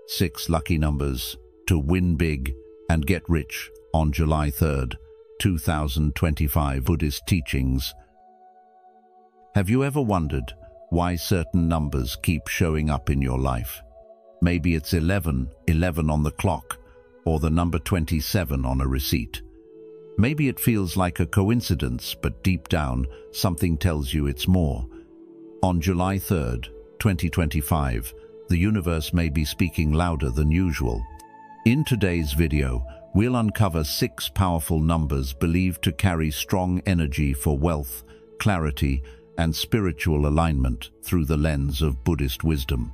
6 lucky numbers to win big and get rich on July 3rd, 2025. Buddhist teachings. Have you ever wondered why certain numbers keep showing up in your life? Maybe it's 11 on the clock, or the number 27 on a receipt. Maybe it feels like a coincidence, but deep down, something tells you it's more. On July 3rd, 2025, the universe may be speaking louder than usual. In today's video, we'll uncover 6 powerful numbers believed to carry strong energy for wealth, clarity, and spiritual alignment through the lens of Buddhist wisdom.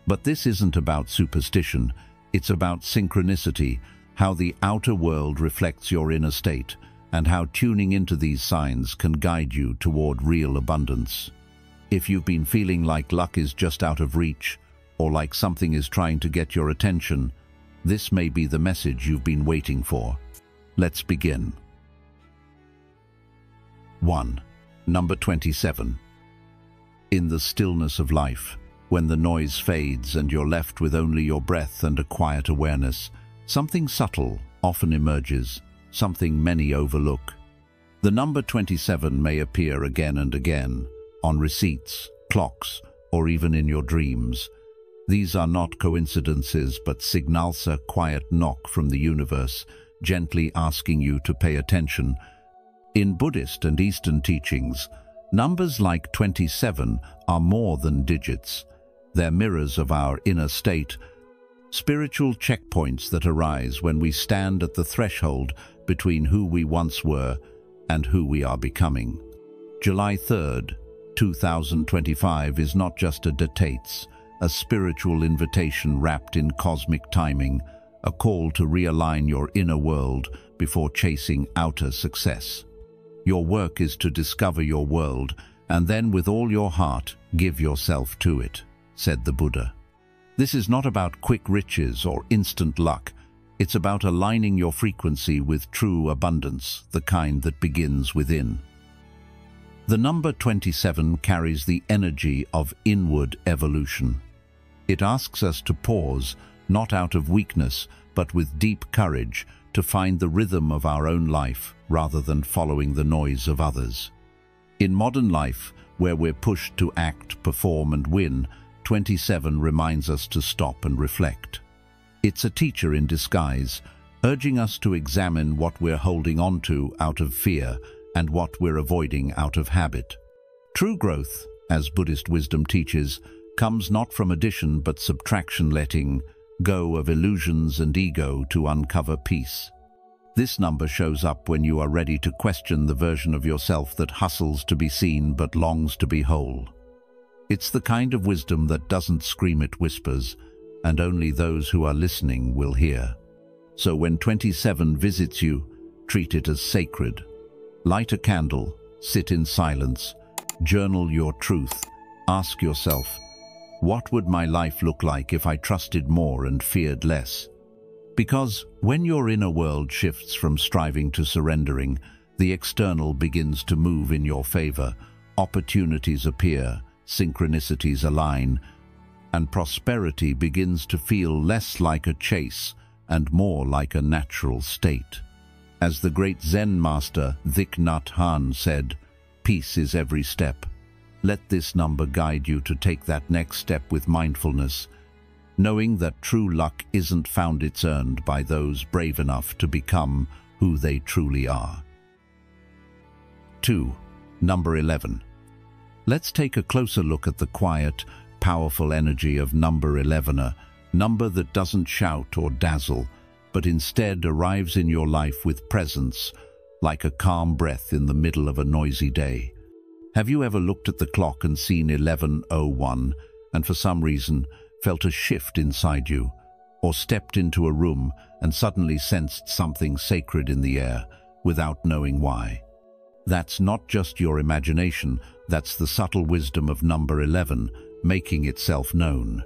But this isn't about superstition, it's about synchronicity, how the outer world reflects your inner state, and how tuning into these signs can guide you toward real abundance. If you've been feeling like luck is just out of reach, or like something is trying to get your attention, this may be the message you've been waiting for. Let's begin. 1. Number 27. In the stillness of life, when the noise fades and you're left with only your breath and a quiet awareness, something subtle often emerges, something many overlook. The number 27 may appear again and again, on receipts, clocks, or even in your dreams. These are not coincidences, but signals, a quiet knock from the universe, gently asking you to pay attention. In Buddhist and Eastern teachings, numbers like 27 are more than digits. They're mirrors of our inner state, spiritual checkpoints that arise when we stand at the threshold between who we once were and who we are becoming. July 3rd, 2025 is not just a date, a spiritual invitation wrapped in cosmic timing, a call to realign your inner world before chasing outer success. Your work is to discover your world, and then with all your heart, give yourself to it, said the Buddha. This is not about quick riches or instant luck. It's about aligning your frequency with true abundance, the kind that begins within. The number 27 carries the energy of inward evolution. It asks us to pause, not out of weakness, but with deep courage, to find the rhythm of our own life rather than following the noise of others. In modern life, where we're pushed to act, perform, and win, 27 reminds us to stop and reflect. It's a teacher in disguise, urging us to examine what we're holding on to out of fear and what we're avoiding out of habit. True growth, as Buddhist wisdom teaches, comes not from addition but subtraction, letting go of illusions and ego to uncover peace. This number shows up when you are ready to question the version of yourself that hustles to be seen but longs to be whole. It's the kind of wisdom that doesn't scream, it whispers, and only those who are listening will hear. So when 27 visits you, treat it as sacred. Light a candle, sit in silence, journal your truth, ask yourself, what would my life look like if I trusted more and feared less? Because when your inner world shifts from striving to surrendering, the external begins to move in your favor, opportunities appear, synchronicities align, and prosperity begins to feel less like a chase and more like a natural state. As the great Zen master Thich Nhat Hanh said, peace is every step. Let this number guide you to take that next step with mindfulness, knowing that true luck isn't found, it's earned by those brave enough to become who they truly are. 2. Number 11. Let's take a closer look at the quiet, powerful energy of number 11, a number that doesn't shout or dazzle, but instead arrives in your life with presence, like a calm breath in the middle of a noisy day. Have you ever looked at the clock and seen 11:01 and for some reason felt a shift inside you, or stepped into a room and suddenly sensed something sacred in the air without knowing why? That's not just your imagination, that's the subtle wisdom of number 11 making itself known.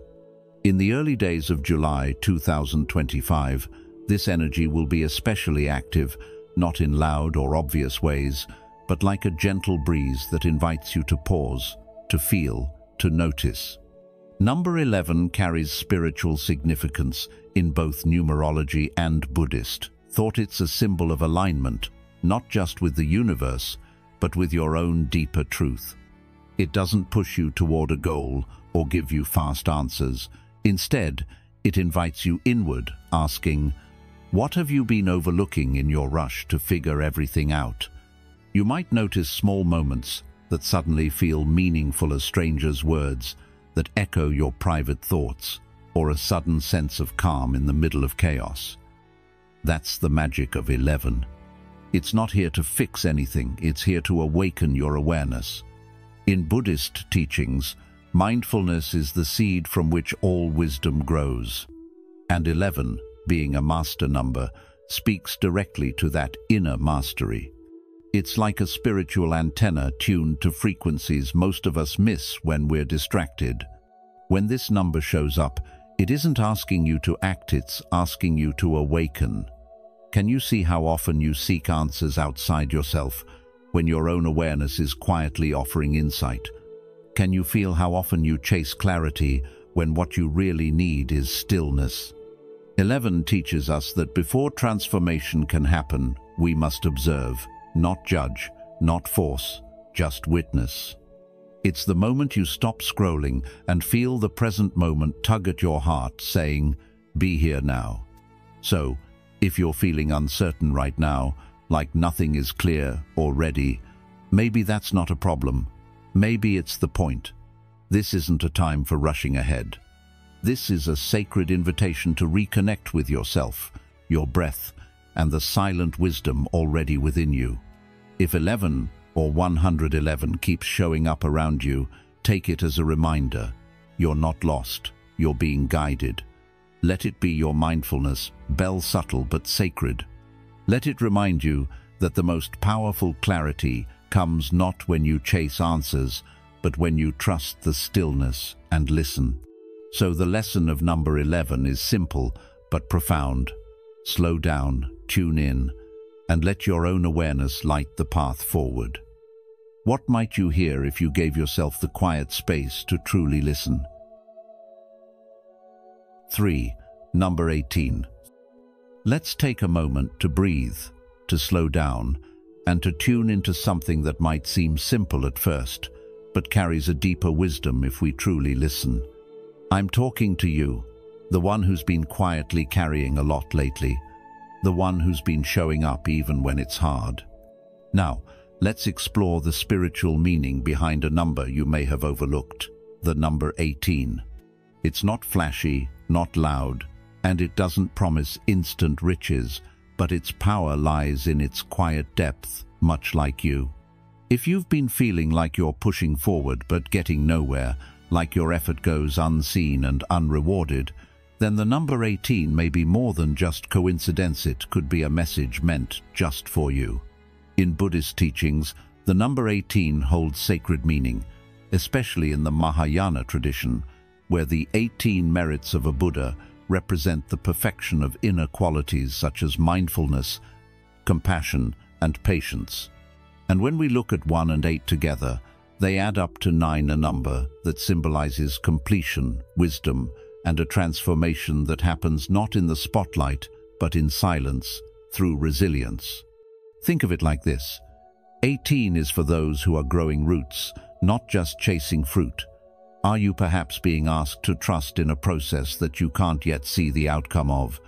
In the early days of July 2025, this energy will be especially active, not in loud or obvious ways, but like a gentle breeze that invites you to pause, to feel, to notice. Number 11 carries spiritual significance in both numerology and Buddhist thought. It's a symbol of alignment, not just with the universe, but with your own deeper truth. It doesn't push you toward a goal or give you fast answers. Instead, it invites you inward, asking, what have you been overlooking in your rush to figure everything out? You might notice small moments that suddenly feel meaningful, as strangers' words that echo your private thoughts, or a sudden sense of calm in the middle of chaos. That's the magic of 11. It's not here to fix anything, it's here to awaken your awareness. In Buddhist teachings, mindfulness is the seed from which all wisdom grows. And 11, being a master number, speaks directly to that inner mastery. It's like a spiritual antenna tuned to frequencies most of us miss when we're distracted. When this number shows up, it isn't asking you to act, it's asking you to awaken. Can you see how often you seek answers outside yourself when your own awareness is quietly offering insight? Can you feel how often you chase clarity when what you really need is stillness? 11 teaches us that before transformation can happen, we must observe, not judge, not force, just witness. It's the moment you stop scrolling and feel the present moment tug at your heart, saying, "Be here now." So, if you're feeling uncertain right now, like nothing is clear or ready, maybe that's not a problem. Maybe it's the point. This isn't a time for rushing ahead. This is a sacred invitation to reconnect with yourself, your breath, and the silent wisdom already within you. If 11 or 111 keeps showing up around you, take it as a reminder. You're not lost, you're being guided. Let it be your mindfulness, bell subtle but sacred. Let it remind you that the most powerful clarity comes not when you chase answers, but when you trust the stillness and listen. So the lesson of number 11 is simple but profound. Slow down, tune in, and let your own awareness light the path forward. What might you hear if you gave yourself the quiet space to truly listen? 3. Number 18. Let's take a moment to breathe, to slow down, and to tune into something that might seem simple at first, but carries a deeper wisdom if we truly listen. I'm talking to you, the one who's been quietly carrying a lot lately, the one who's been showing up even when it's hard. Now, let's explore the spiritual meaning behind a number you may have overlooked, the number 18. It's not flashy, not loud, and it doesn't promise instant riches, but its power lies in its quiet depth, much like you. If you've been feeling like you're pushing forward but getting nowhere, like your effort goes unseen and unrewarded, then the number 18 may be more than just coincidence. It could be a message meant just for you. In Buddhist teachings, the number 18 holds sacred meaning, especially in the Mahayana tradition, where the 18 merits of a Buddha represent the perfection of inner qualities such as mindfulness, compassion, and patience. And when we look at 1 and 8 together, they add up to 9, a number that symbolizes completion, wisdom, and a transformation that happens not in the spotlight, but in silence, through resilience. Think of it like this. 18 is for those who are growing roots, not just chasing fruit. Are you perhaps being asked to trust in a process that you can't yet see the outcome of?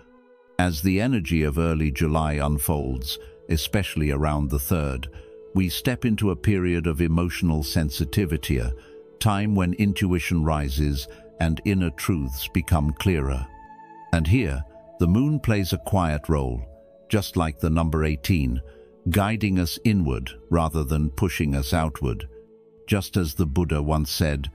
As the energy of early July unfolds, especially around the 3rd, we step into a period of emotional sensitivity, a time when intuition rises and inner truths become clearer. And here, the moon plays a quiet role, just like the number 18, guiding us inward rather than pushing us outward. Just as the Buddha once said,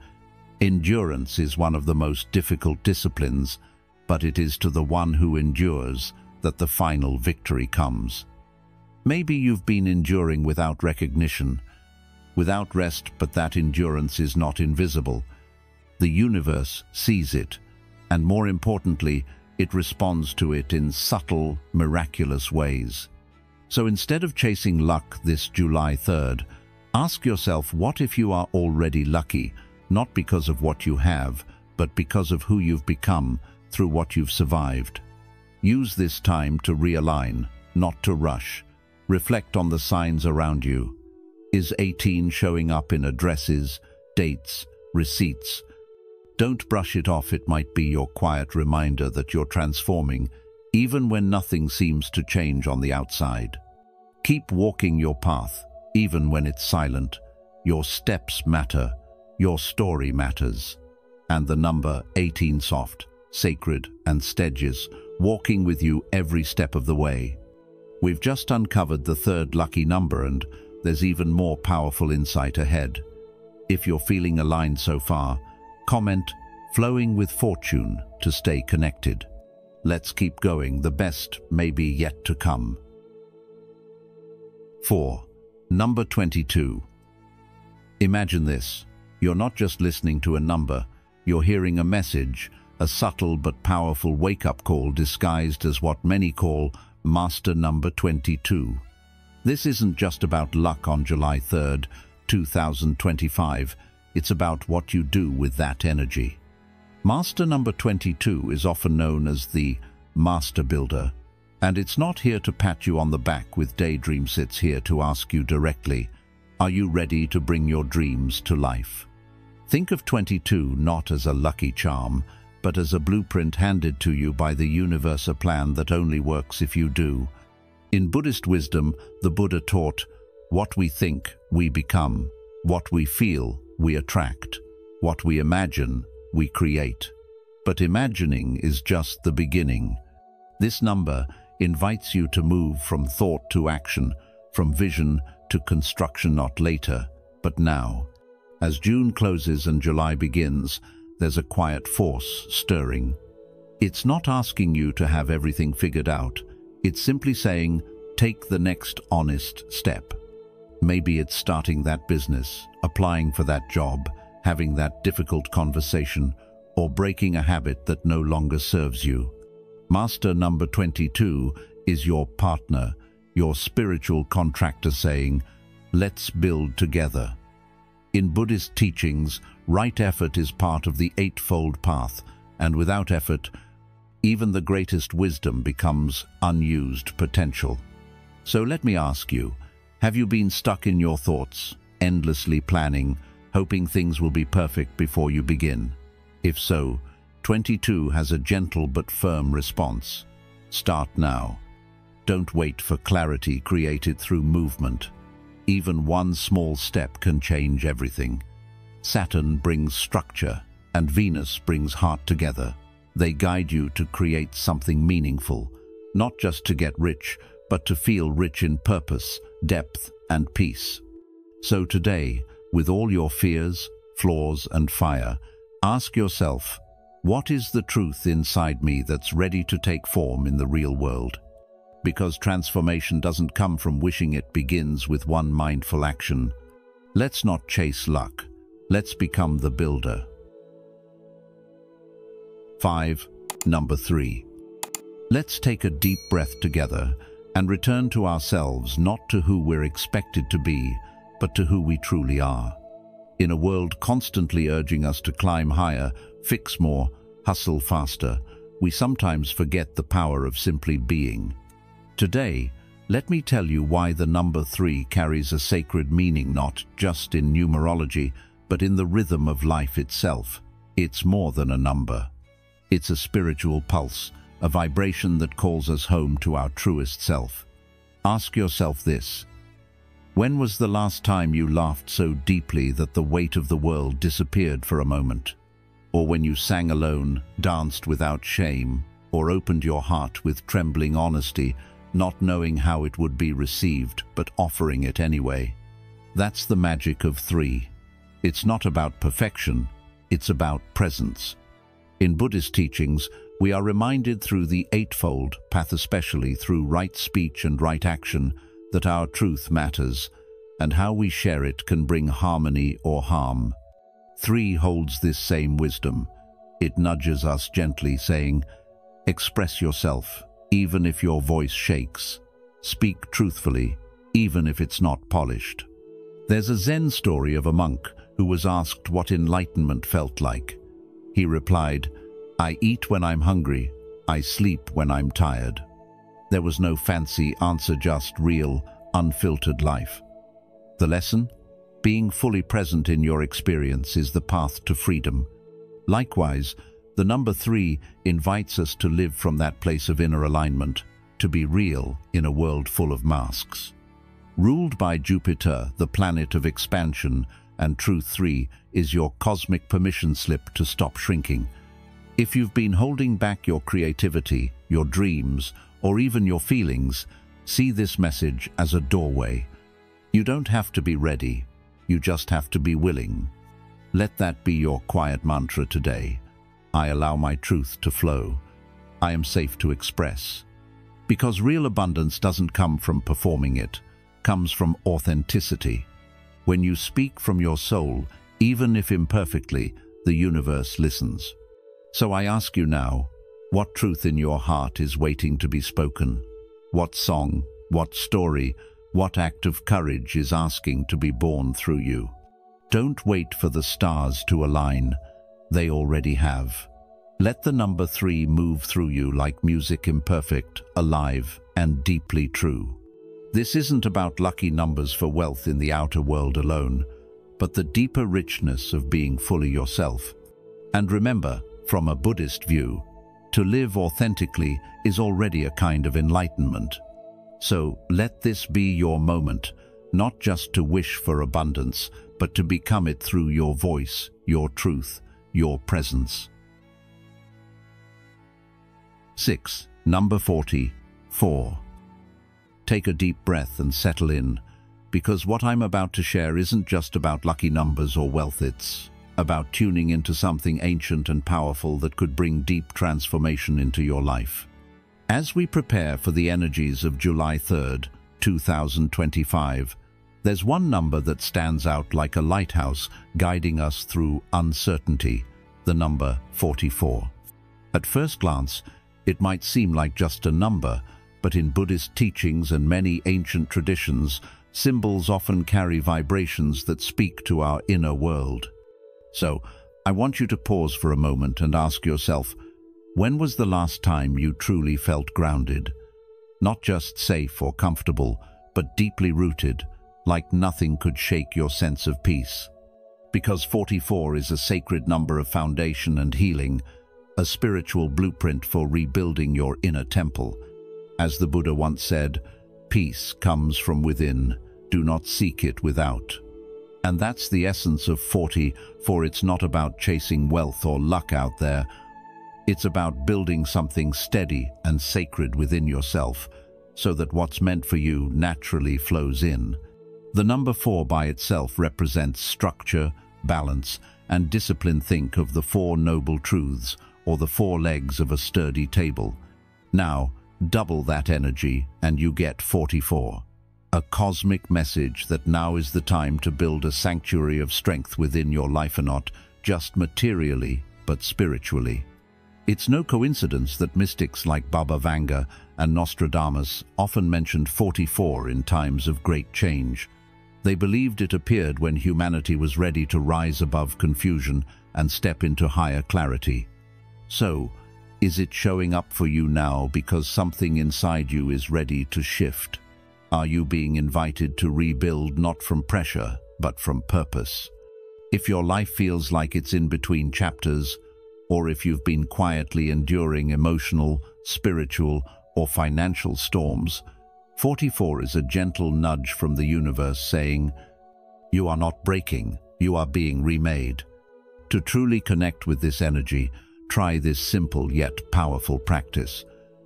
endurance is one of the most difficult disciplines, but it is to the one who endures that the final victory comes. Maybe you've been enduring without recognition, without rest, but that endurance is not invisible. The universe sees it, and more importantly, it responds to it in subtle, miraculous ways. So instead of chasing luck this July 3rd, ask yourself, what if you are already lucky, not because of what you have, but because of who you've become through what you've survived. Use this time to realign, not to rush. Reflect on the signs around you. Is 18 showing up in addresses, dates, receipts? Don't brush it off. It might be your quiet reminder that you're transforming, even when nothing seems to change on the outside. Keep walking your path, even when it's silent. Your steps matter. Your story matters. And the number 18, soft, sacred, and steadfast, walking with you every step of the way. We've just uncovered the third lucky number, and there's even more powerful insight ahead. If you're feeling aligned so far, comment "flowing with fortune" to stay connected. Let's keep going. The best may be yet to come. 4. Number 22. Imagine this. You're not just listening to a number, you're hearing a message, a subtle but powerful wake-up call disguised as what many call Master Number 22. This isn't just about luck on July 3rd, 2025. It's about what you do with that energy. Master Number 22 is often known as the Master Builder, and it's not here to pat you on the back with daydreams. It's here to ask you directly, are you ready to bring your dreams to life? Think of 22 not as a lucky charm, but as a blueprint handed to you by the universe, a plan that only works if you do. In Buddhist wisdom, the Buddha taught, what we think, we become. What we feel, we attract. What we imagine, we create. But imagining is just the beginning. This number invites you to move from thought to action, from vision to construction, not later, but now. As June closes and July begins, there's a quiet force stirring. It's not asking you to have everything figured out. It's simply saying, take the next honest step. Maybe it's starting that business, applying for that job, having that difficult conversation, or breaking a habit that no longer serves you. Master Number 22 is your partner, your spiritual contractor saying, let's build together. In Buddhist teachings, right effort is part of the eightfold path, and without effort, even the greatest wisdom becomes unused potential. So let me ask you, have you been stuck in your thoughts, endlessly planning, hoping things will be perfect before you begin? If so, 22 has a gentle but firm response. Start now. Don't wait for clarity created through movement. Even one small step can change everything. Saturn brings structure, and Venus brings heart together. They guide you to create something meaningful, not just to get rich, but to feel rich in purpose, depth, and peace. So today, with all your fears, flaws, and fire, ask yourself, what is the truth inside me that's ready to take form in the real world? Because transformation doesn't come from wishing, it begins with one mindful action. Let's not chase luck. Let's become the builder. 5. Number 3. Let's take a deep breath together and return to ourselves, not to who we're expected to be, but to who we truly are. In a world constantly urging us to climb higher, fix more, hustle faster, we sometimes forget the power of simply being. Today, let me tell you why the number 3 carries a sacred meaning, not just in numerology, but in the rhythm of life itself. It's more than a number. It's a spiritual pulse, a vibration that calls us home to our truest self. Ask yourself this. When was the last time you laughed so deeply that the weight of the world disappeared for a moment? Or when you sang alone, danced without shame, or opened your heart with trembling honesty, not knowing how it would be received, but offering it anyway? That's the magic of 3. It's not about perfection, it's about presence. In Buddhist teachings, we are reminded through the eightfold path, especially through right speech and right action, that our truth matters, and how we share it can bring harmony or harm. 3 holds this same wisdom. It nudges us gently, saying, express yourself, even if your voice shakes. Speak truthfully, even if it's not polished. There's a Zen story of a monk who was asked what enlightenment felt like. He replied, "I eat when I'm hungry. I sleep when I'm tired." There was no fancy answer, just real, unfiltered life. The lesson? Being fully present in your experience is the path to freedom. Likewise, the number 3 invites us to live from that place of inner alignment, to be real in a world full of masks. Ruled by Jupiter, the planet of expansion, and Truth 3 is your cosmic permission slip to stop shrinking. If you've been holding back your creativity, your dreams, or even your feelings, see this message as a doorway. You don't have to be ready, you just have to be willing. Let that be your quiet mantra today. I allow my truth to flow. I am safe to express. Because real abundance doesn't come from performing, it comes from authenticity. When you speak from your soul, even if imperfectly, the universe listens. So I ask you now, what truth in your heart is waiting to be spoken? What song, what story, what act of courage is asking to be born through you? Don't wait for the stars to align. They already have. Let the number 3 move through you like music, imperfect, alive, and deeply true. This isn't about lucky numbers for wealth in the outer world alone, but the deeper richness of being fully yourself. And remember, from a Buddhist view, to live authentically is already a kind of enlightenment. So let this be your moment, not just to wish for abundance, but to become it through your voice, your truth, your presence. 6. Number 44. Take a deep breath and settle in, because what I'm about to share isn't just about lucky numbers or wealth, it's about tuning into something ancient and powerful that could bring deep transformation into your life. As we prepare for the energies of July 3rd, 2025, there's one number that stands out like a lighthouse guiding us through uncertainty, the number 44. At first glance, it might seem like just a number, but in Buddhist teachings and many ancient traditions, symbols often carry vibrations that speak to our inner world. So, I want you to pause for a moment and ask yourself, when was the last time you truly felt grounded? Not just safe or comfortable, but deeply rooted, like nothing could shake your sense of peace. Because 44 is a sacred number of foundation and healing, a spiritual blueprint for rebuilding your inner temple. As the Buddha once said, peace comes from within, do not seek it without. And that's the essence of 40, for it's not about chasing wealth or luck out there. It's about building something steady and sacred within yourself, so that what's meant for you naturally flows in. The number 4 by itself represents structure, balance, and discipline. Think of the 4 noble truths, or the 4 legs of a sturdy table. Now, double that energy and you get 44. A cosmic message that now is the time to build a sanctuary of strength within your life, and not just materially, but spiritually. It's no coincidence that mystics like Vanga and Nostradamus often mentioned 44 in times of great change. They believed it appeared when humanity was ready to rise above confusion and step into higher clarity. So, is it showing up for you now because something inside you is ready to shift? Are you being invited to rebuild not from pressure, but from purpose? If your life feels like it's in between chapters, or if you've been quietly enduring emotional, spiritual, or financial storms, 44 is a gentle nudge from the universe saying, you are not breaking, you are being remade. To truly connect with this energy, try this simple yet powerful practice.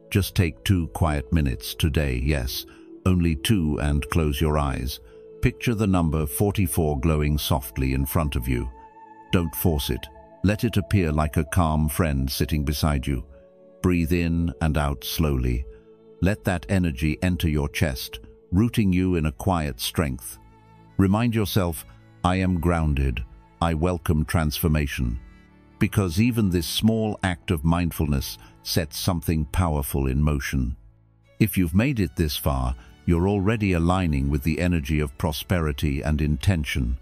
Just take 2 quiet minutes today, yes, only 2, and close your eyes. Picture the number 44 glowing softly in front of you. Don't force it. Let it appear like a calm friend sitting beside you. Breathe in and out slowly. Let that energy enter your chest, rooting you in a quiet strength. Remind yourself, I am grounded. I welcome transformation. Because even this small act of mindfulness sets something powerful in motion. If you've made it this far, you're already aligning with the energy of prosperity and intention.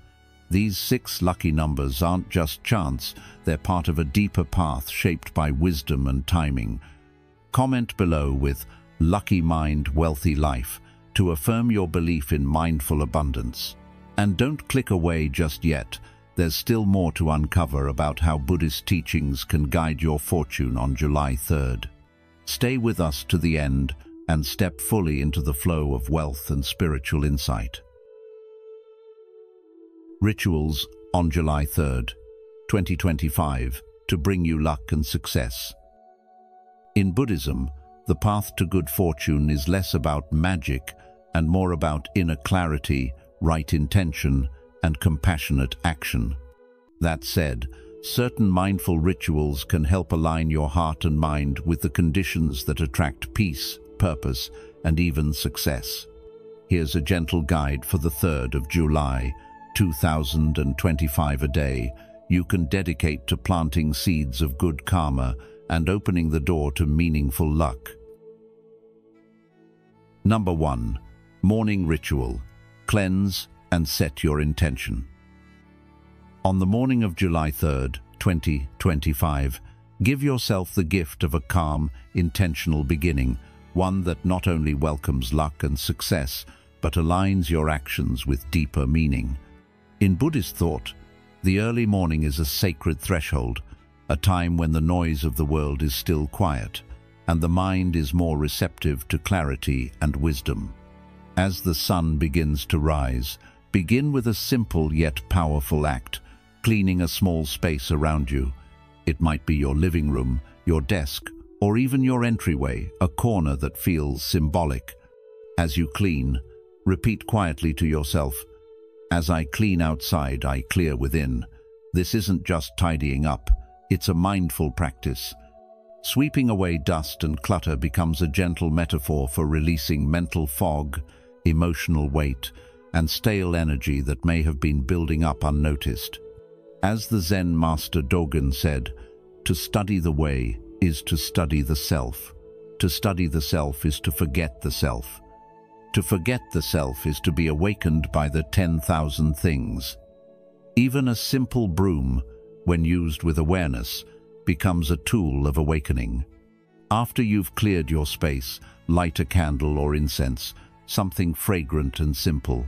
These 6 lucky numbers aren't just chance, they're part of a deeper path shaped by wisdom and timing. Comment below with "Lucky Mind, Wealthy Life" to affirm your belief in mindful abundance. And don't click away just yet. There's still more to uncover about how Buddhist teachings can guide your fortune on July 3rd. Stay with us to the end and step fully into the flow of wealth and spiritual insight. Rituals on July 3rd, 2025, to bring you luck and success. In Buddhism, the path to good fortune is less about magic and more about inner clarity, right intention, and compassionate action. That said, certain mindful rituals can help align your heart and mind with the conditions that attract peace, purpose, and even success. Here's a gentle guide for the 3rd of July, 2025 a day you can dedicate to planting seeds of good karma and opening the door to meaningful luck. Number 1. Morning Ritual. Cleanse and set your intention. On the morning of July 3rd, 2025, give yourself the gift of a calm, intentional beginning, one that not only welcomes luck and success, but aligns your actions with deeper meaning. In Buddhist thought, the early morning is a sacred threshold, a time when the noise of the world is still quiet, and the mind is more receptive to clarity and wisdom. As the sun begins to rise, begin with a simple yet powerful act, cleaning a small space around you. It might be your living room, your desk, or even your entryway, a corner that feels symbolic. As you clean, repeat quietly to yourself, "As I clean outside, I clear within." This isn't just tidying up, it's a mindful practice. Sweeping away dust and clutter becomes a gentle metaphor for releasing mental fog, emotional weight, and stale energy that may have been building up unnoticed. As the Zen master Dogen said, "To study the way is to study the self. To study the self is to forget the self. To forget the self is to be awakened by the 10,000 things." Even a simple broom, when used with awareness, becomes a tool of awakening. After you've cleared your space, light a candle or incense, something fragrant and simple.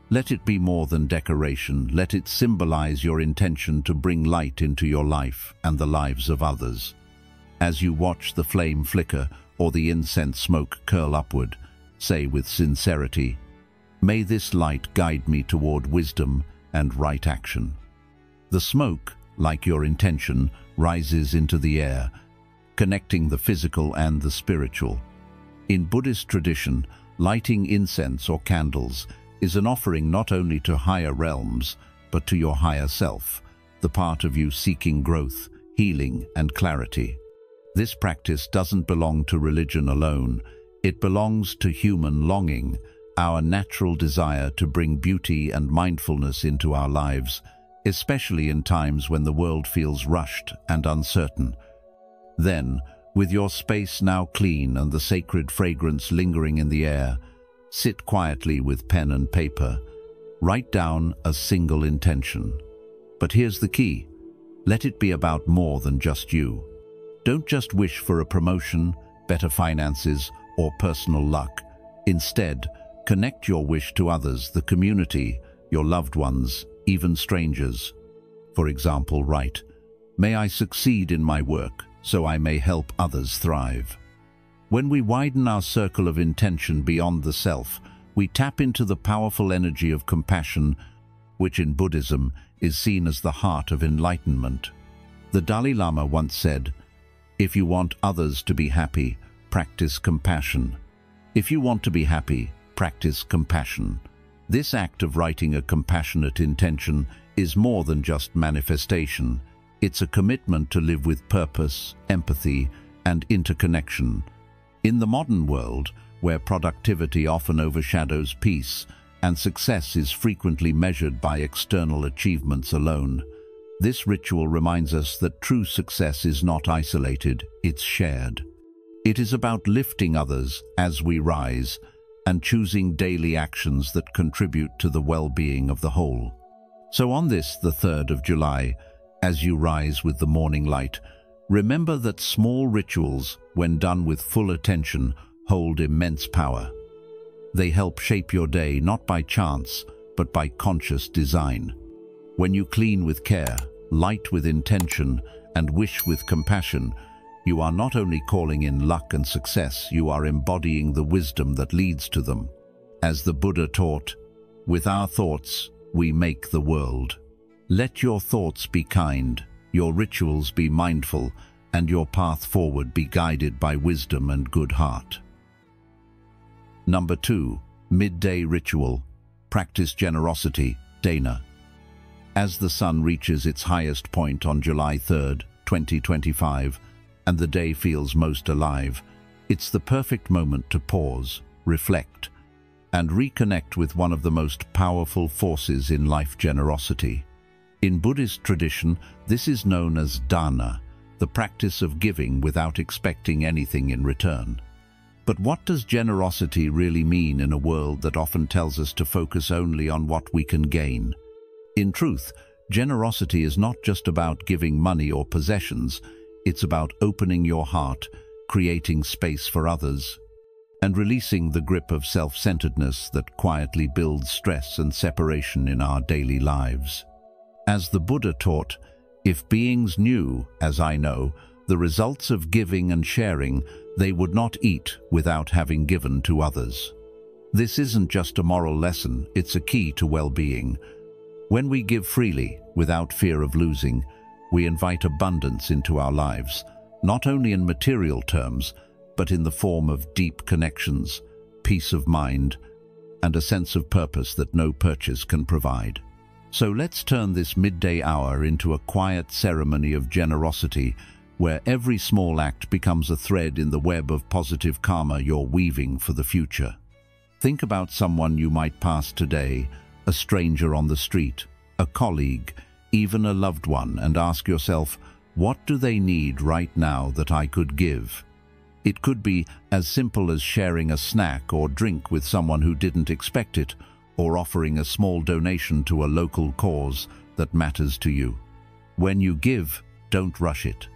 Let it be more than decoration. Let it symbolize your intention to bring light into your life and the lives of others. As you watch the flame flicker or the incense smoke curl upward, say with sincerity, "May this light guide me toward wisdom and right action." The smoke, like your intention, rises into the air, connecting the physical and the spiritual. In Buddhist tradition, lighting incense or candles is an offering not only to higher realms, but to your higher self, the part of you seeking growth, healing, and clarity. This practice doesn't belong to religion alone. It belongs to human longing, our natural desire to bring beauty and mindfulness into our lives, especially in times when the world feels rushed and uncertain. Then, with your space now clean and the sacred fragrance lingering in the air, sit quietly with pen and paper. Write down a single intention. But here's the key. Let it be about more than just you. Don't just wish for a promotion, better finances, or personal luck. Instead, connect your wish to others, the community, your loved ones, even strangers. For example, write, "May I succeed in my work, so I may help others thrive." When we widen our circle of intention beyond the self, we tap into the powerful energy of compassion, which in Buddhism is seen as the heart of enlightenment. The Dalai Lama once said, "If you want others to be happy, practice compassion. If you want to be happy, practice compassion." This act of writing a compassionate intention is more than just manifestation. It's a commitment to live with purpose, empathy, and interconnection. In the modern world, where productivity often overshadows peace and success is frequently measured by external achievements alone, this ritual reminds us that true success is not isolated, it's shared. It is about lifting others as we rise and choosing daily actions that contribute to the well-being of the whole. So on this, the 3rd of July, as you rise with the morning light, remember that small rituals, when done with full attention, hold immense power. They help shape your day not by chance, but by conscious design. When you clean with care, light with intention, and wish with compassion, you are not only calling in luck and success, you are embodying the wisdom that leads to them. As the Buddha taught, with our thoughts, we make the world. Let your thoughts be kind, your rituals be mindful, and your path forward be guided by wisdom and good heart. Number 2. Midday Ritual. Practice generosity, Dana. As the sun reaches its highest point on July 3rd, 2025, and the day feels most alive, it's the perfect moment to pause, reflect, and reconnect with one of the most powerful forces in life: generosity. In Buddhist tradition, this is known as dana, the practice of giving without expecting anything in return. But what does generosity really mean in a world that often tells us to focus only on what we can gain? In truth, generosity is not just about giving money or possessions, it's about opening your heart, creating space for others, and releasing the grip of self-centeredness that quietly builds stress and separation in our daily lives. As the Buddha taught, if beings knew, as I know, the results of giving and sharing, they would not eat without having given to others. This isn't just a moral lesson, it's a key to well-being. When we give freely, without fear of losing, we invite abundance into our lives, not only in material terms, but in the form of deep connections, peace of mind, and a sense of purpose that no purchase can provide. So let's turn this midday hour into a quiet ceremony of generosity, where every small act becomes a thread in the web of positive karma you're weaving for the future. Think about someone you might pass today, a stranger on the street, a colleague, even a loved one, and ask yourself, what do they need right now that I could give? It could be as simple as sharing a snack or drink with someone who didn't expect it, or offering a small donation to a local cause that matters to you. When you give, don't rush it.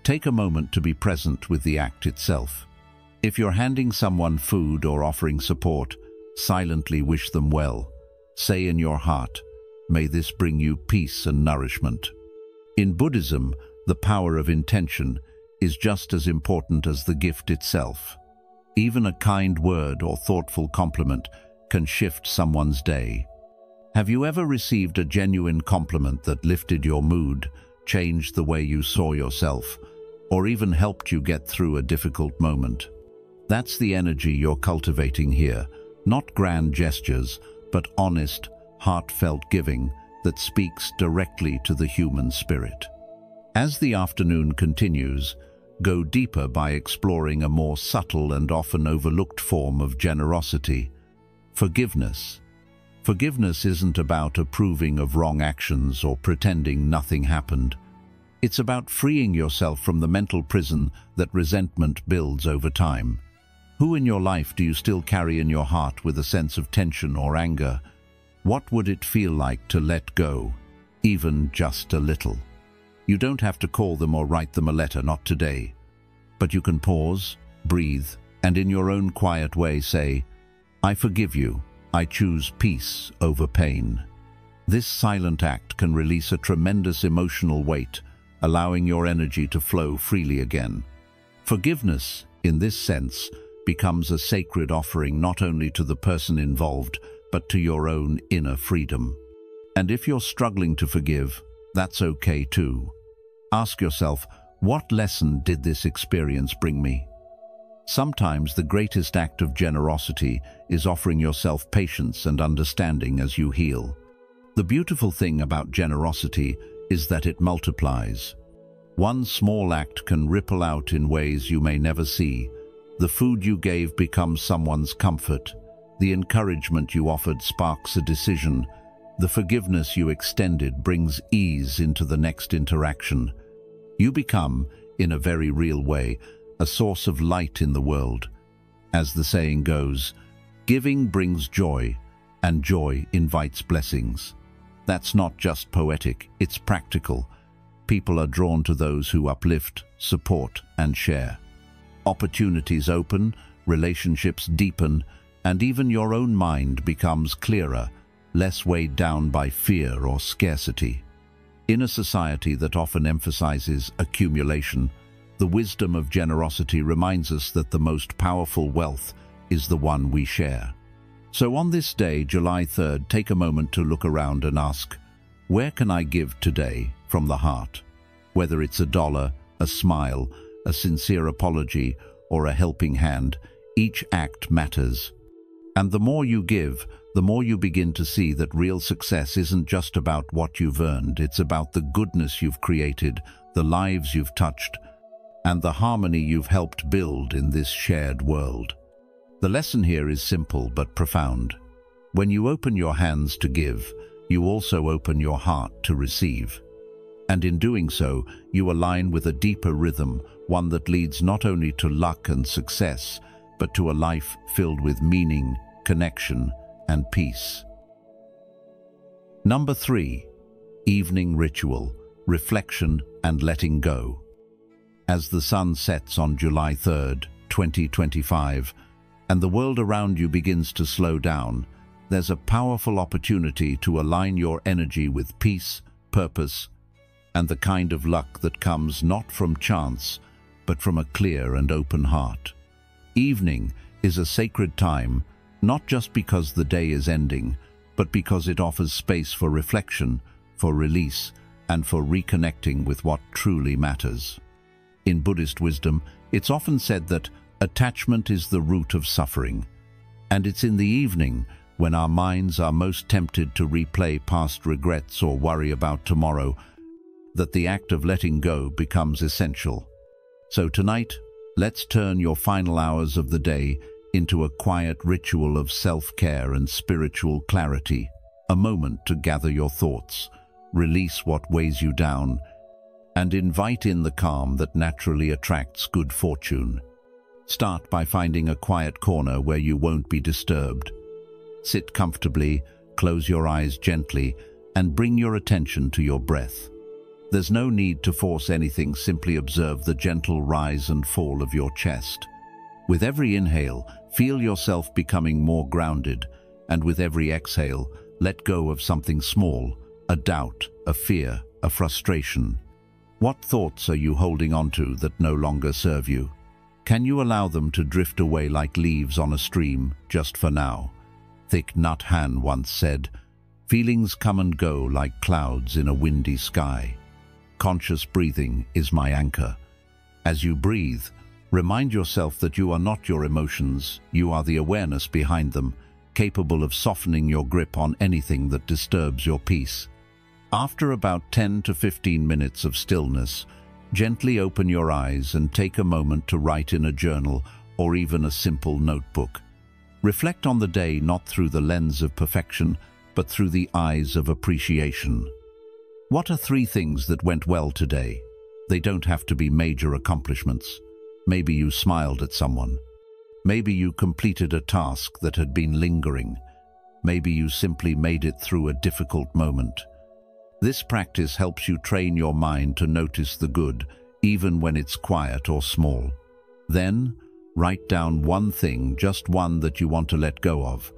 Take a moment to be present with the act itself. If you're handing someone food or offering support, silently wish them well. Say in your heart, may this bring you peace and nourishment. In Buddhism, the power of intention is just as important as the gift itself. Even a kind word or thoughtful compliment can shift someone's day. Have you ever received a genuine compliment that lifted your mood, changed the way you saw yourself, or even helped you get through a difficult moment? That's the energy you're cultivating here, not grand gestures, but honest, heartfelt giving that speaks directly to the human spirit. As the afternoon continues, go deeper by exploring a more subtle and often overlooked form of generosity: forgiveness. Forgiveness isn't about approving of wrong actions or pretending nothing happened. It's about freeing yourself from the mental prison that resentment builds over time. Who in your life do you still carry in your heart with a sense of tension or anger? What would it feel like to let go, even just a little? You don't have to call them or write them a letter, not today. But you can pause, breathe, and in your own quiet way say, I forgive you. I choose peace over pain. This silent act can release a tremendous emotional weight, allowing your energy to flow freely again. Forgiveness, in this sense, becomes a sacred offering not only to the person involved, but to your own inner freedom. And if you're struggling to forgive, that's okay too. Ask yourself, what lesson did this experience bring me? Sometimes the greatest act of generosity is offering yourself patience and understanding as you heal. The beautiful thing about generosity is that it multiplies. One small act can ripple out in ways you may never see. The food you gave becomes someone's comfort. The encouragement you offered sparks a decision. The forgiveness you extended brings ease into the next interaction. You become, in a very real way, a source of light in the world. As the saying goes, giving brings joy, and joy invites blessings. That's not just poetic, it's practical. People are drawn to those who uplift, support, and share. Opportunities open, relationships deepen, and even your own mind becomes clearer, less weighed down by fear or scarcity. In a society that often emphasizes accumulation, the wisdom of generosity reminds us that the most powerful wealth is the one we share. So on this day, July 3rd, take a moment to look around and ask, where can I give today from the heart? Whether it's $1, a smile, a sincere apology, or a helping hand, each act matters. And the more you give, the more you begin to see that real success isn't just about what you've earned, it's about the goodness you've created, the lives you've touched, and the harmony you've helped build in this shared world. The lesson here is simple but profound. When you open your hands to give, you also open your heart to receive. And in doing so, you align with a deeper rhythm, one that leads not only to luck and success, but to a life filled with meaning, connection, and peace. Number 3. Evening ritual, reflection and letting go. As the sun sets on July 3rd, 2025, and the world around you begins to slow down, there's a powerful opportunity to align your energy with peace, purpose, and the kind of luck that comes not from chance, but from a clear and open heart. Evening is a sacred time, not just because the day is ending, but because it offers space for reflection, for release, and for reconnecting with what truly matters. In Buddhist wisdom, it's often said that attachment is the root of suffering, and it's in the evening, when our minds are most tempted to replay past regrets or worry about tomorrow, that the act of letting go becomes essential. So tonight, let's turn your final hours of the day into a quiet ritual of self-care and spiritual clarity, a moment to gather your thoughts, release what weighs you down, and invite in the calm that naturally attracts good fortune. Start by finding a quiet corner where you won't be disturbed. Sit comfortably, close your eyes gently, and bring your attention to your breath. There's no need to force anything, simply observe the gentle rise and fall of your chest. With every inhale, feel yourself becoming more grounded, and with every exhale, let go of something small, a doubt, a fear, a frustration. What thoughts are you holding onto that no longer serve you? Can you allow them to drift away like leaves on a stream, just for now? Thich Nhat Hanh once said, "Feelings come and go like clouds in a windy sky. Conscious breathing is my anchor." As you breathe, remind yourself that you are not your emotions, you are the awareness behind them, capable of softening your grip on anything that disturbs your peace. After about 10 to 15 minutes of stillness, gently open your eyes and take a moment to write in a journal or even a simple notebook. Reflect on the day not through the lens of perfection, but through the eyes of appreciation. What are 3 things that went well today? They don't have to be major accomplishments. Maybe you smiled at someone. Maybe you completed a task that had been lingering. Maybe you simply made it through a difficult moment. This practice helps you train your mind to notice the good, even when it's quiet or small. Then, write down one thing, just one that you want to let go of.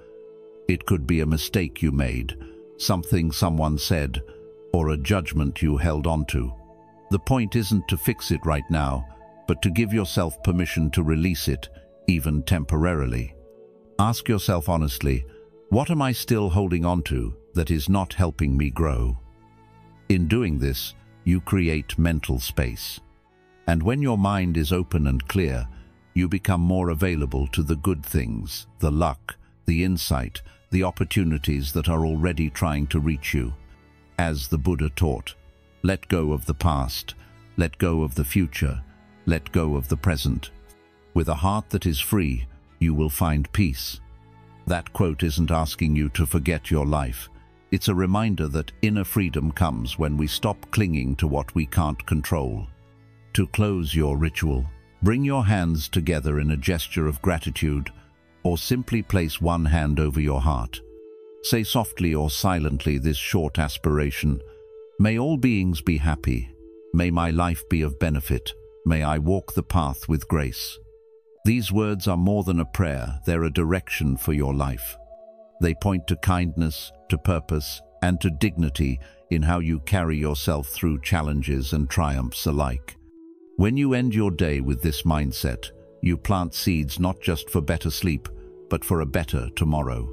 It could be a mistake you made, something someone said, or a judgment you held onto. The point isn't to fix it right now, but to give yourself permission to release it, even temporarily. Ask yourself honestly, what am I still holding onto that is not helping me grow? In doing this, you create mental space. And when your mind is open and clear, you become more available to the good things, the luck, the insight, the opportunities that are already trying to reach you. As the Buddha taught, let go of the past, let go of the future, let go of the present. With a heart that is free, you will find peace. That quote isn't asking you to forget your life. It's a reminder that inner freedom comes when we stop clinging to what we can't control. To close your ritual, bring your hands together in a gesture of gratitude, or simply place one hand over your heart. Say softly or silently this short aspiration: may all beings be happy. May my life be of benefit. May I walk the path with grace. These words are more than a prayer, they're a direction for your life. They point to kindness, to purpose, and to dignity in how you carry yourself through challenges and triumphs alike. When you end your day with this mindset, you plant seeds not just for better sleep, but for a better tomorrow.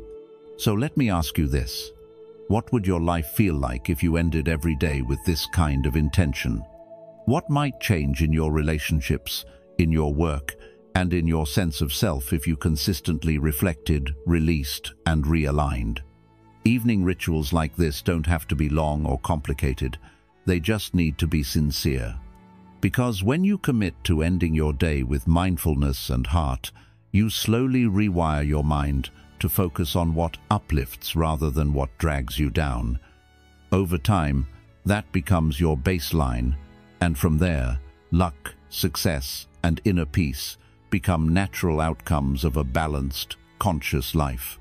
So let me ask you this: what would your life feel like if you ended every day with this kind of intention? What might change in your relationships, in your work, and in your sense of self if you consistently reflected, released, and realigned? Evening rituals like this don't have to be long or complicated. They just need to be sincere. Because when you commit to ending your day with mindfulness and heart, you slowly rewire your mind to focus on what uplifts rather than what drags you down. Over time, that becomes your baseline, and from there, luck, success, and inner peace become natural outcomes of a balanced, conscious life.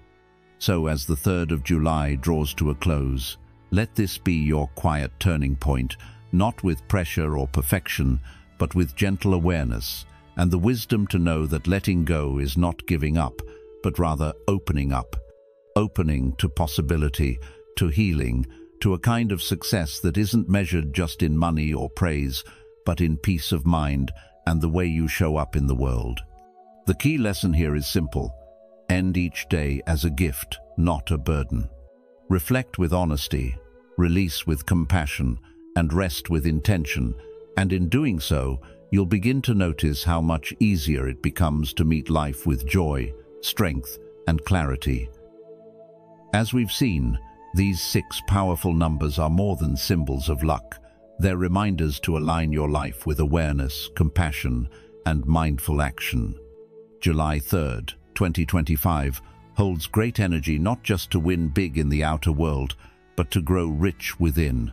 So as the 3rd of July draws to a close, let this be your quiet turning point, not with pressure or perfection, but with gentle awareness and the wisdom to know that letting go is not giving up, but rather opening up. Opening to possibility, to healing, to a kind of success that isn't measured just in money or praise, but in peace of mind and the way you show up in the world. The key lesson here is simple: end each day as a gift, not a burden. Reflect with honesty, release with compassion, and rest with intention, and in doing so, you'll begin to notice how much easier it becomes to meet life with joy, strength, and clarity. As we've seen, these 6 powerful numbers are more than symbols of luck. They're reminders to align your life with awareness, compassion, and mindful action. July 3rd, 2025 holds great energy not just to win big in the outer world, but to grow rich within.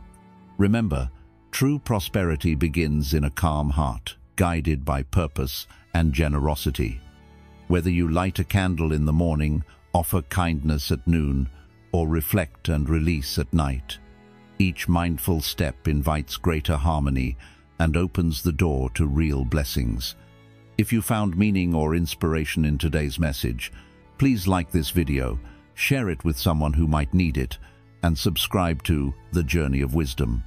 Remember, true prosperity begins in a calm heart, guided by purpose and generosity. Whether you light a candle in the morning, offer kindness at noon, or reflect and release at night, each mindful step invites greater harmony and opens the door to real blessings. If you found meaning or inspiration in today's message, please like this video, share it with someone who might need it, and subscribe to The Journey of Wisdom.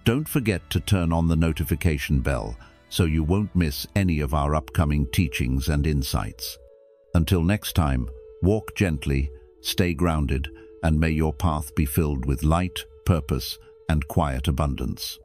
Don't forget to turn on the notification bell so you won't miss any of our upcoming teachings and insights. Until next time, walk gently, stay grounded, and may your path be filled with light, purpose, and quiet abundance.